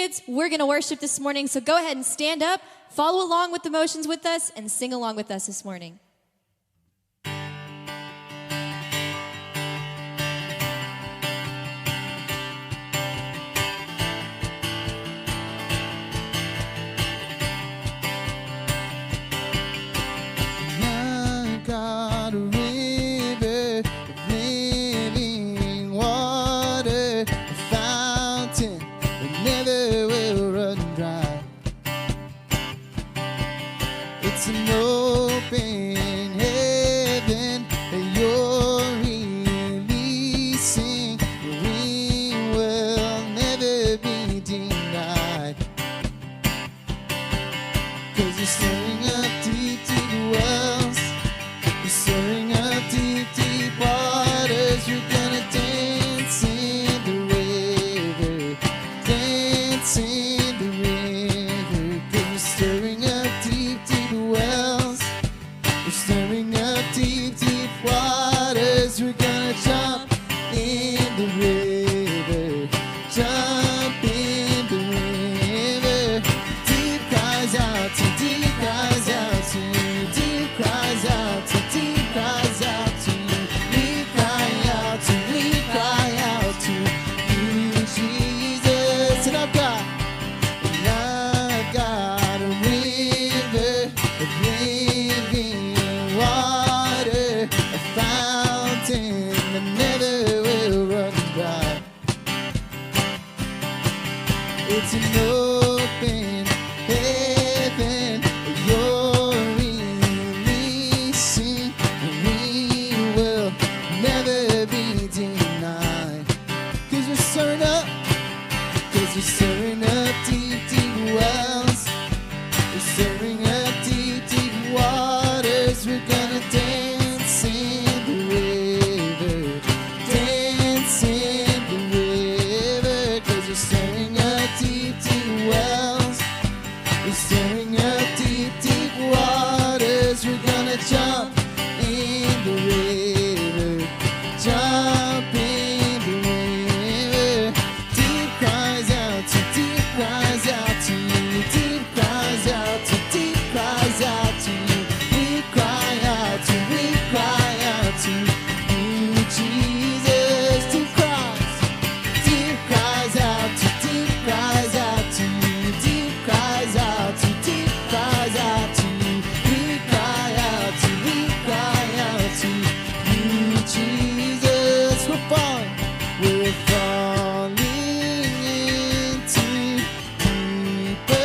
kids, we're going to worship this morning. So go ahead and stand up, follow along with the motions with us, and sing along with us this morning. It's an open heaven that you're releasing. We will never be denied. 'Cause you're stirring up deep, deep wells. You're stirring up deep, deep waters. You're gonna dance in the river. Dance in the river. 'Cause you're stirring up deep, deep wells. We're stirring up deep, deep waters. We're gonna jump in the river. Jump in the river. Deep cries out to deep cries out to you. Deep cries out to deep cries out to you. We cry out to you, Jesus. And I've got a river of living water, a fountain that never will run dry. It's an open heaven you're releasing, and we will never be denied. 'Cause we're stirring up, 'cause we're stirring up deep, deep wells. We're stirring up deep, deep waters. We're gonna dance in the river. Dance in the river. 'Cause we're stirring up deep, deep wells. We're stirring up deep, deep waters. We're gonna jump in the river. Jump in the river. Deep cries out to deep cries out to you. Deep cries out to deep cries out to you. We cry out to you, Jesus. Deep cries out to deep cries out to you. Deep cries out to deep cries out to you. We cry out to you, Jesus. We're falling into deeper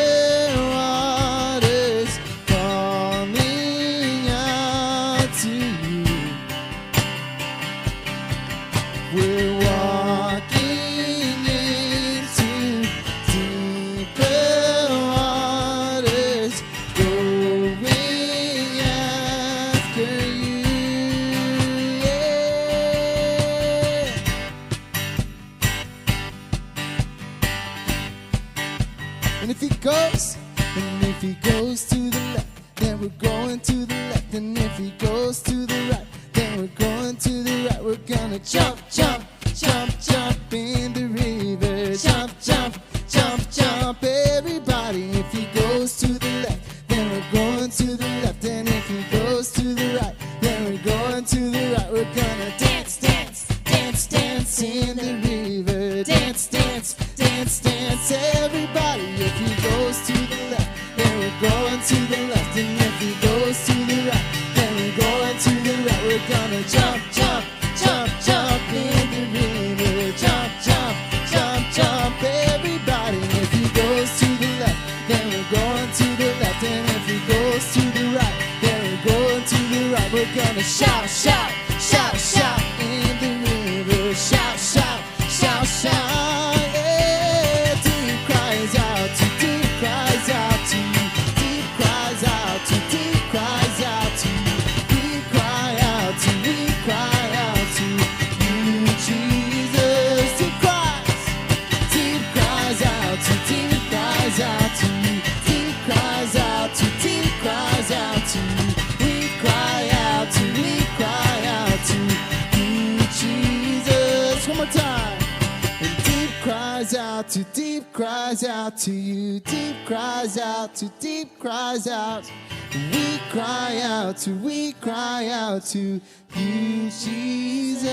waters, calling out to you. We're walking into deeper waters, going after you. Yeah. And if he goes to the left, then we're going to the left. And if he goes to the right, then we're going to the right. We're gonna jump, jump, jump, jump in the river. Jump, jump, jump, jump, everybody. If he goes to the left, then we're going to the left. And if he goes to the right, then we're going to the right. We're gonna dance, dance, dance, dance in the river. Dance, dance, dance, dance, everybody. If he goes to the left, then we're going to the left. And if he goes to the right, then we're going to the right. We're gonna jump, jump, jump, jump in the river. Jump, jump. out to deep, cries out to you. Deep cries out to deep, cries out. We cry out to you, Jesus.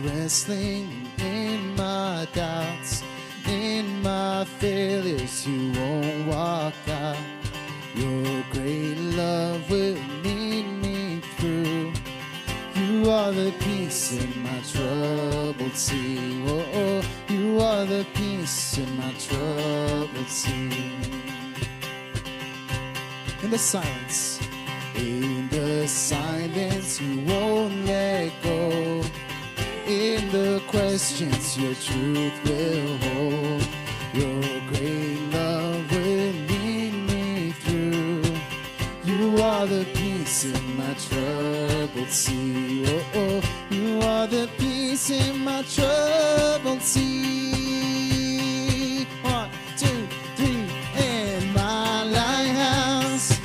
Wrestling in my doubts, in my failures, you won't walk out. Your great love will lead me through. You are the peace in my troubled sea. Oh, you are the peace in my troubled sea. In the silence, you won't let go. In the questions, your truth will hold. Your great love will lead me through. You are the peace in my troubled sea. Oh, you are the peace in my troubled sea. 1, 2, 3, and my lighthouse,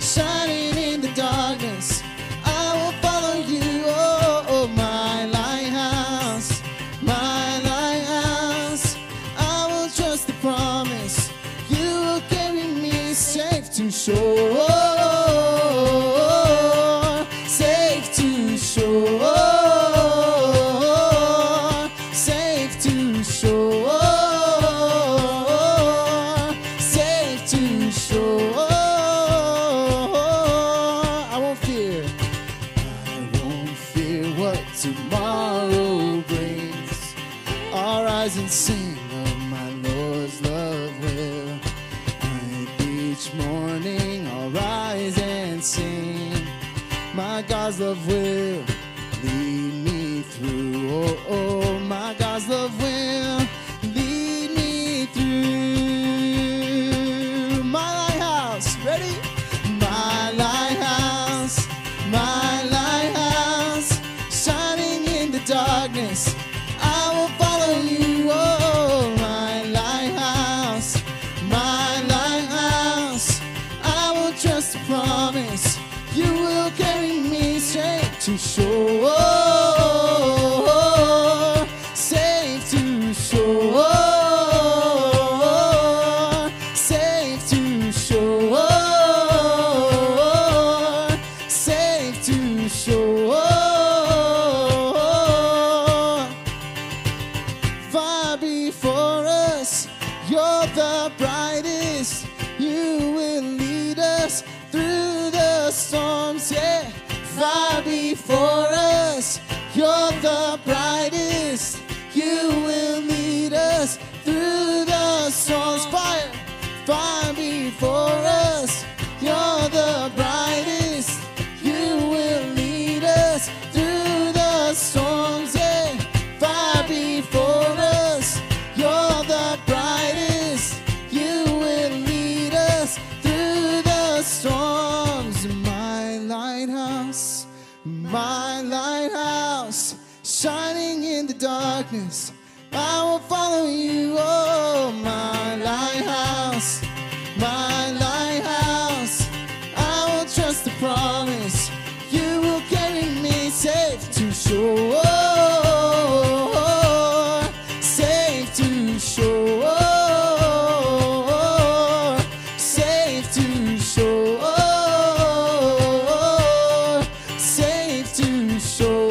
shining in the darkness. I will follow you. Oh, my lighthouse, I will trust the promise. You will carry me safe to shore, safe to shore, safe to shore, safe to shore. I won't fear what tomorrow brings. I'll rise and sing of my Lord's love will. Each morning I'll rise and sing. My God's love will lead me through. Oh, my God's love will lead me through. My lighthouse, ready? My lighthouse, shining in the darkness. I will follow you. Oh, my lighthouse, I will trust the promise. You will carry me straight to shore, safe to shore, safe to shore, safe to shore. Far before us, you're the brightest. You will lead us through the storms, yeah. Far before us, you're the brightest. You will lead us through the storms. Fire, far before us, you're the brightest. You will lead us through the storms, yeah. Far before us, you're the brightest. You will lead us through the storms. My lighthouse, shining in the darkness. I will follow you. Oh, my lighthouse, I will trust the promise. You will carry me safe to shore, safe to shore, safe to shore, safe to shore.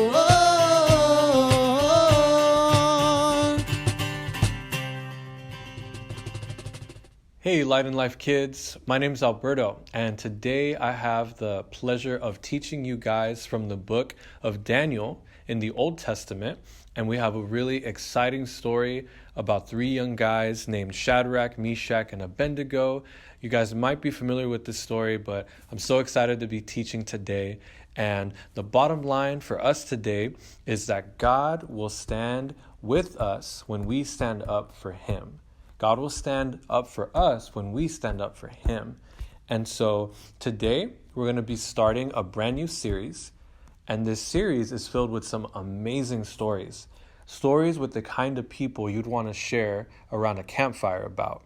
Hey, Light and Life kids, my name is Alberto, and today I have the pleasure of teaching you guys from the book of Daniel in the Old Testament, and we have a really exciting story about 3 young guys named Shadrach, Meshach, and Abednego. You guys might be familiar with this story, but I'm so excited to be teaching today, and the bottom line for us today is that God will stand with us when we stand up for Him. God will stand up for us when we stand up for Him. And so today we're going to be starting a brand new series. And this series is filled with some amazing stories. stories with the kind of people you'd want to share around a campfire about.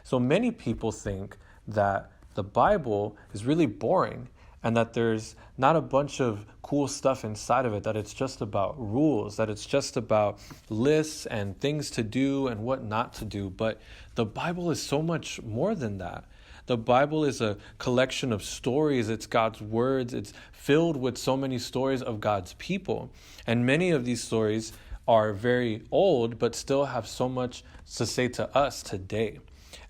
So many people think that the Bible is really boring and that there's not a bunch of cool stuff inside of it, that it's just about rules, that it's just about lists and things to do and what not to do. But the Bible is so much more than that. The Bible is a collection of stories. It's God's words. It's filled with so many stories of God's people. And many of these stories are very old, but still have so much to say to us today.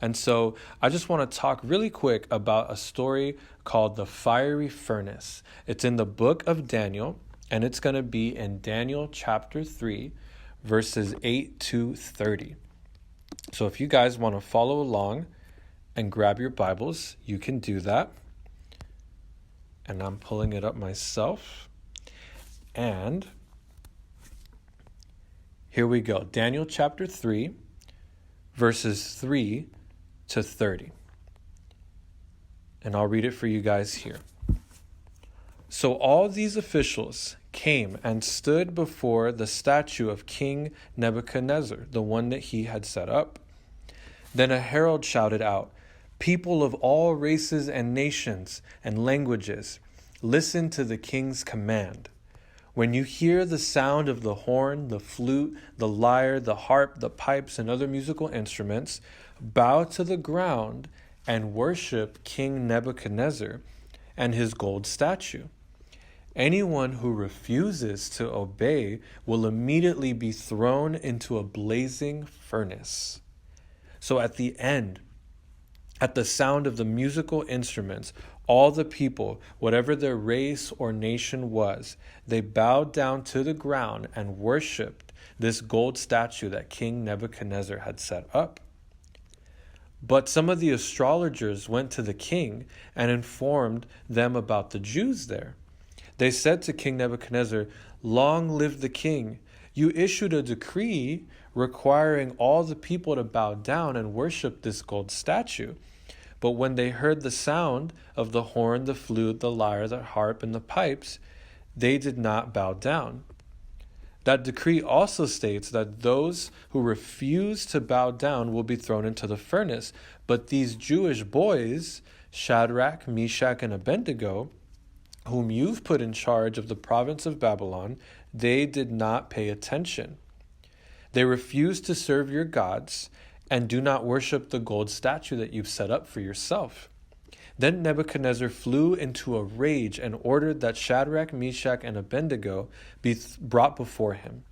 And so I just want to talk really quick about a story called the fiery furnace. It's in the book of Daniel, and it's going to be in Daniel chapter 3, verses 8 to 30. So if you guys want to follow along and grab your Bibles, you can do that. And I'm pulling it up myself. And here we go. Daniel chapter 3, verses 3 to 30. And I'll read it for you guys here. So all these officials came and stood before the statue of King Nebuchadnezzar, the one that he had set up. Then a herald shouted out, "People of all races and nations and languages, listen to the king's command. When you hear the sound of the horn, the flute, the lyre, the harp, the pipes, and other musical instruments, bow to the ground and worship King Nebuchadnezzar and his gold statue. Anyone who refuses to obey will immediately be thrown into a blazing furnace." So at the end, at the sound of the musical instruments, all the people, whatever their race or nation was, they bowed down to the ground and worshipped this gold statue that King Nebuchadnezzar had set up. But some of the astrologers went to the king and informed them about the Jews there. They said to King Nebuchadnezzar, "Long live the king! You issued a decree requiring all the people to bow down and worship this gold statue. But when they heard the sound of the horn, the flute, the lyre, the harp, and the pipes, they did not bow down. That decree also states that those who refuse to bow down will be thrown into the furnace. But these Jewish boys, Shadrach, Meshach, and Abednego, whom you've put in charge of the province of Babylon, they did not pay attention. They refused to serve your gods and do not worship the gold statue that you've set up for yourself." Then Nebuchadnezzar flew into a rage and ordered that Shadrach, Meshach, and Abednego be brought before him.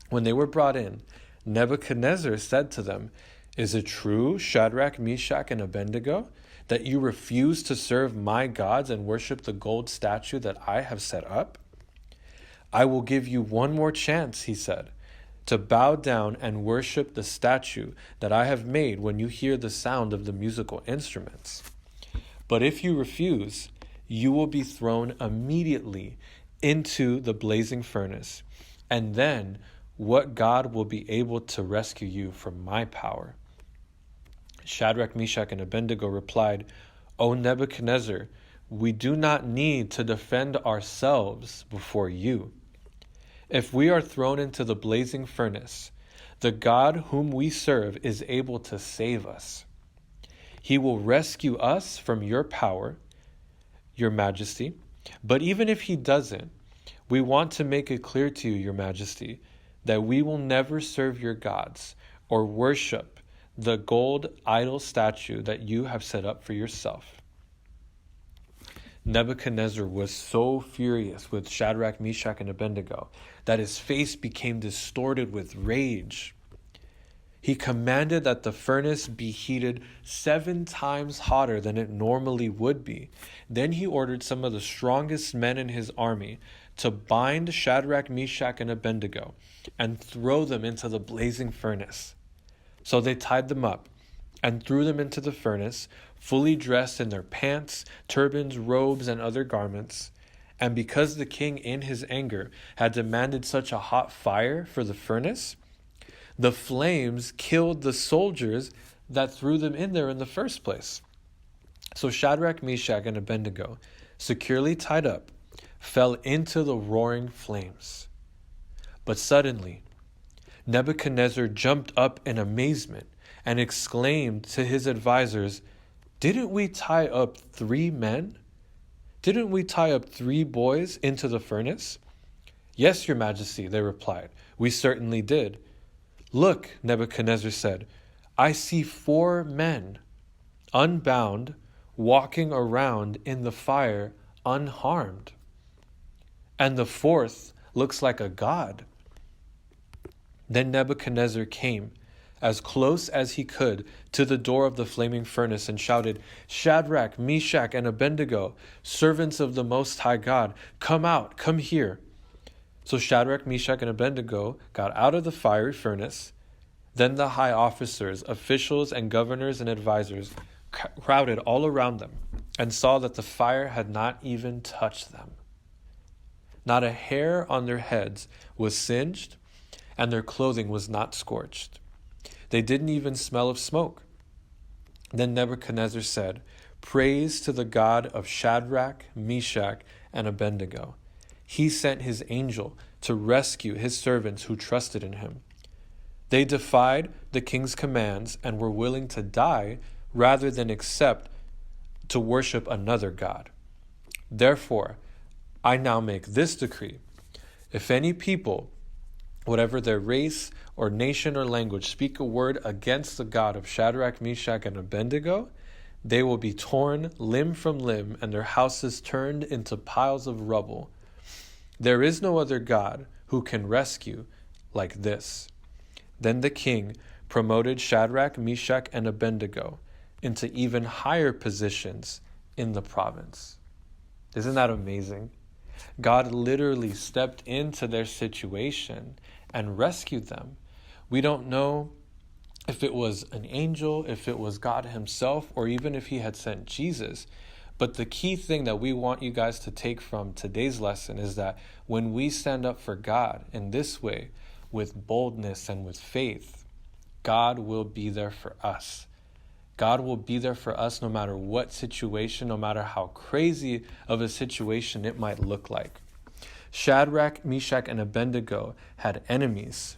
When they were brought in, Nebuchadnezzar said to them, "Is it true, Shadrach, Meshach, and Abednego, that you refuse to serve my gods and worship the gold statue that I have set up? I will give you one more chance," he said, "to bow down and worship the statue that I have made when you hear the sound of the musical instruments. But if you refuse, you will be thrown immediately into the blazing furnace, and then what God will be able to rescue you from my power?" Shadrach, Meshach, and Abednego replied, "O Nebuchadnezzar, we do not need to defend ourselves before you. If we are thrown into the blazing furnace, the God whom we serve is able to save us. He will rescue us from your power, your majesty. But even if he doesn't, we want to make it clear to you, your majesty, that we will never serve your gods or worship the gold idol statue that you have set up for yourself." Nebuchadnezzar was so furious with Shadrach, Meshach, and Abednego that his face became distorted with rage. He commanded that the furnace be heated 7 times hotter than it normally would be. Then he ordered some of the strongest men in his army to bind Shadrach, Meshach, and Abednego and throw them into the blazing furnace. So they tied them up and threw them into the furnace, fully dressed in their pants, turbans, robes, and other garments. And because the king, in his anger, had demanded such a hot fire for the furnace, the flames killed the soldiers that threw them in there in the first place. So Shadrach, Meshach, and Abednego, securely tied up, fell into the roaring flames. But suddenly, Nebuchadnezzar jumped up in amazement and exclaimed to his advisors, "Didn't we tie up 3 men? Didn't we tie up 3 boys into the furnace?" "Yes, your majesty," they replied, "we certainly did." "Look," Nebuchadnezzar said, "I see 4 men, unbound, walking around in the fire unharmed. And the 4th looks like a god." Then Nebuchadnezzar came as close as he could to the door of the flaming furnace and shouted, "Shadrach, Meshach, and Abednego, servants of the Most High God, come out, come here." So Shadrach, Meshach, and Abednego got out of the fiery furnace. Then the high officers, officials, and governors and advisors crowded all around them and saw that the fire had not even touched them. Not a hair on their heads was singed, and their clothing was not scorched. They didn't even smell of smoke. Then Nebuchadnezzar said, "Praise to the God of Shadrach, Meshach, and Abednego. He sent his angel to rescue his servants who trusted in him. They defied the king's commands and were willing to die rather than accept to worship another god. Therefore, I now make this decree: if any people, whatever their race or nation or language, speak a word against the God of Shadrach, Meshach, and Abednego, they will be torn limb from limb and their houses turned into piles of rubble. There is no other God who can rescue like this." Then the king promoted Shadrach, Meshach, and Abednego into even higher positions in the province. Isn't that amazing? God literally stepped into their situation and rescued them. We don't know if it was an angel, if it was God himself, or even if he had sent Jesus. But the key thing that we want you guys to take from today's lesson is that when we stand up for God in this way, with boldness and with faith, God will be there for us. God will be there for us no matter what situation, no matter how crazy of a situation it might look like. Shadrach, Meshach, and Abednego had enemies.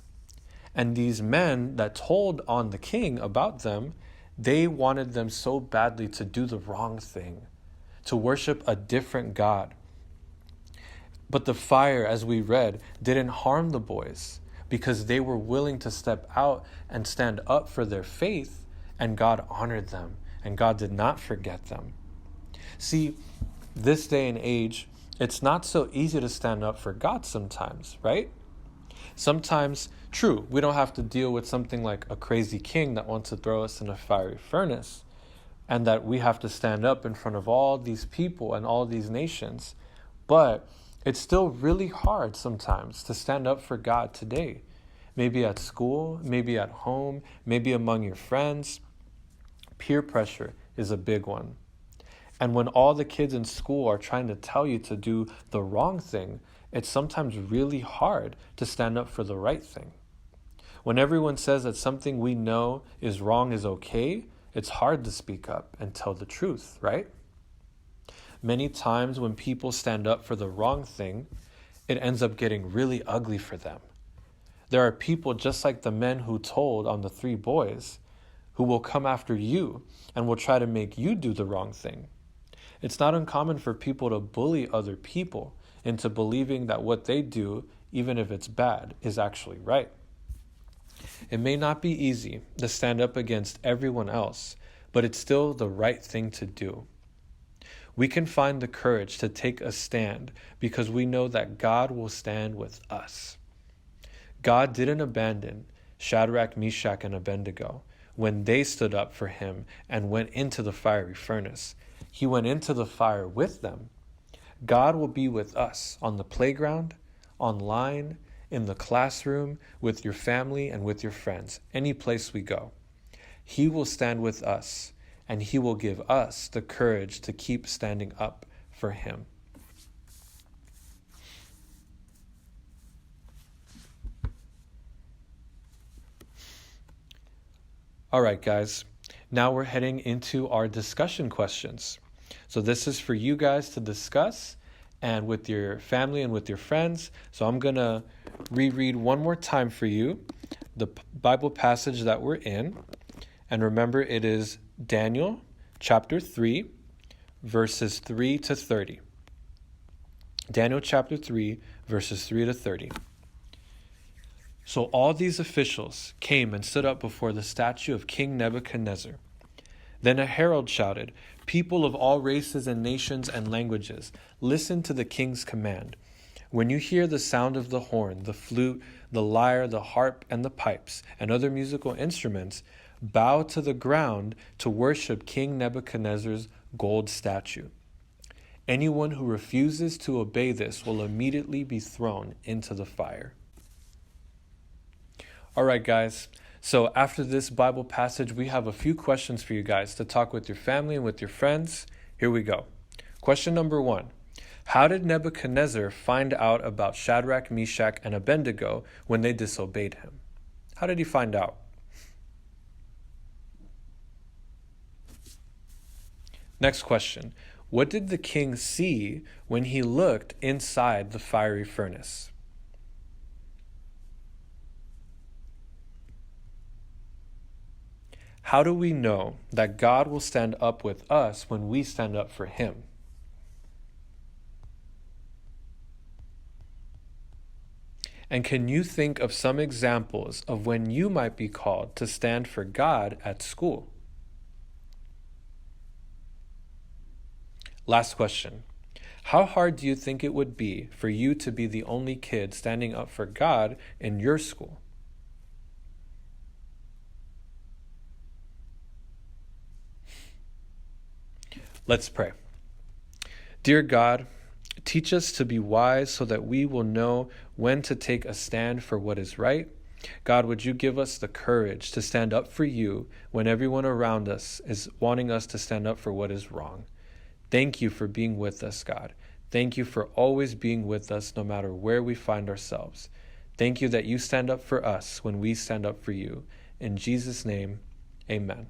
And these men that told on the king about them, they wanted them so badly to do the wrong thing, to worship a different God. But the fire, as we read, didn't harm the boys because they were willing to step out and stand up for their faith, and God honored them, and God did not forget them. See, this day and age, it's not so easy to stand up for God sometimes, right? Sometimes, true, we don't have to deal with something like a crazy king that wants to throw us in a fiery furnace, and that we have to stand up in front of all these people and all these nations. But it's still really hard sometimes to stand up for God today. Maybe at school, maybe at home, maybe among your friends. Peer pressure is a big one. And when all the kids in school are trying to tell you to do the wrong thing, it's sometimes really hard to stand up for the right thing. When everyone says that something we know is wrong is okay, it's hard to speak up and tell the truth, right? Many times when people stand up for the wrong thing, it ends up getting really ugly for them. There are people just like the men who told on the 3 boys who will come after you and will try to make you do the wrong thing. It's not uncommon for people to bully other people into believing that what they do, even if it's bad, is actually right. It may not be easy to stand up against everyone else, but it's still the right thing to do. We can find the courage to take a stand because we know that God will stand with us. God didn't abandon Shadrach, Meshach, and Abednego when they stood up for him and went into the fiery furnace. He went into the fire with them. God will be with us on the playground, online, in the classroom, with your family, and with your friends, any place we go. He will stand with us, and he will give us the courage to keep standing up for him. All right, guys, now we're heading into our discussion questions. So this is for you guys to discuss and with your family and with your friends. So I'm going to reread one more time for you the Bible passage that we're in. And remember, it is Daniel chapter 3, verses 3 to 30. Daniel chapter 3, verses 3 to 30. So all these officials came and stood up before the statue of King Nebuchadnezzar. Then a herald shouted, "People of all races and nations and languages, listen to the king's command. When you hear the sound of the horn, the flute, the lyre, the harp, and the pipes, and other musical instruments, bow to the ground to worship King Nebuchadnezzar's gold statue. Anyone who refuses to obey this will immediately be thrown into the fire." All right, guys. So after this Bible passage, we have a few questions for you guys to talk with your family and with your friends. Here we go. Question number 1. How did Nebuchadnezzar find out about Shadrach, Meshach, and Abednego when they disobeyed him? How did he find out? Next question. What did the king see when he looked inside the fiery furnace? How do we know that God will stand up with us when we stand up for him? And can you think of some examples of when you might be called to stand for God at school? Last question. How hard do you think it would be for you to be the only kid standing up for God in your school? Let's pray. Dear God, teach us to be wise so that we will know when to take a stand for what is right. God, would you give us the courage to stand up for you when everyone around us is wanting us to stand up for what is wrong? Thank you for being with us, God. Thank you for always being with us no matter where we find ourselves. Thank you that you stand up for us when we stand up for you. In Jesus' name, amen.